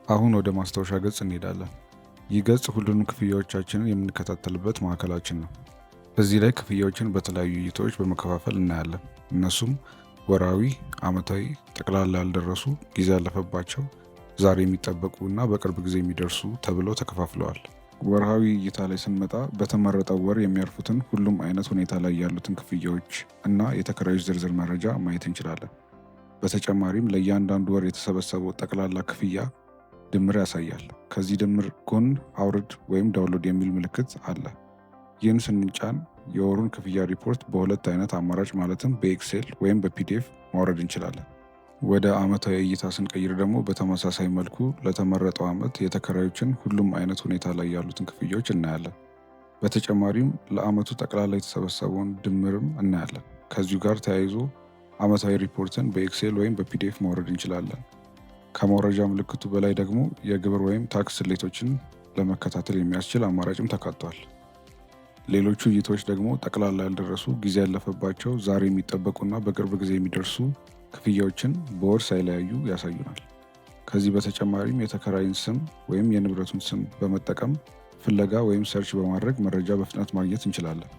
አሁን ወደ ማስታወሻ ገጽ እንሄዳለን። ይህ ገጽ ሁሉንም ክፍያዎቻችንን የምንከታተልበት ማዕከላችን ነው። በዚህ ላይ ክፍያዎችን በተለያዩ እይታዎች በመከፋፈል እናያለን። እነሱም ወርሃዊ፣ ዓመታዊ፣ ጠቅላላ ያልደረሱ፣ ጊዜ ያለፈባቸው፣ ዛሬ የሚጠበቁ እና በቅርብ ጊዜ የሚደርሱ ተብለው ተከፋፍለዋል። ወርሃዊ እይታ ላይ ስንመጣ በተመረጠው ወር የሚያልፉትን ሁሉም አይነት ሁኔታ ላይ ያሉትን ክፍያዎች እና የተከራዮች ዝርዝር መረጃ ማየት እንችላለን። በተጨማሪም ለእያንዳንዱ ወር የተሰበሰበው ጠቅላላ ክፍያ ድምር ያሳያል። ከዚህ ድምር ጎን አውርድ ወይም ዳውንሎድ የሚል ምልክት አለ። ይህን ስንጫን የወሩን ክፍያ ሪፖርት በሁለት አይነት አማራጭ ማለትም በኤክሴል ወይም በፒዲኤፍ ማውረድ እንችላለን። ወደ ዓመታዊ እይታ ስንቀይር ደግሞ በተመሳሳይ መልኩ ለተመረጠው ዓመት የተከራዮችን ሁሉም አይነት ሁኔታ ላይ ያሉትን ክፍያዎች እናያለን። በተጨማሪም ለዓመቱ ጠቅላላ የተሰበሰበውን ድምርም እናያለን። ከዚሁ ጋር ተያይዞ ዓመታዊ ሪፖርትን በኤክሴል ወይም በፒዲኤፍ ማውረድ እንችላለን። ከመውረጃ ምልክቱ በላይ ደግሞ የግብር ወይም ታክስ ስሌቶችን ለመከታተል የሚያስችል አማራጭም ተካቷል። ሌሎቹ እይታዎች ደግሞ ጠቅላላ ያልደረሱ፣ ጊዜ ያለፈባቸው፣ ዛሬ የሚጠበቁና በቅርብ ጊዜ የሚደርሱ ክፍያዎችን በወር ሳይለያዩ ያሳዩናል። ከዚህ በተጨማሪም የተከራይን ስም ወይም የንብረቱን ስም በመጠቀም ፍለጋ ወይም ሰርች በማድረግ መረጃ በፍጥነት ማግኘት እንችላለን።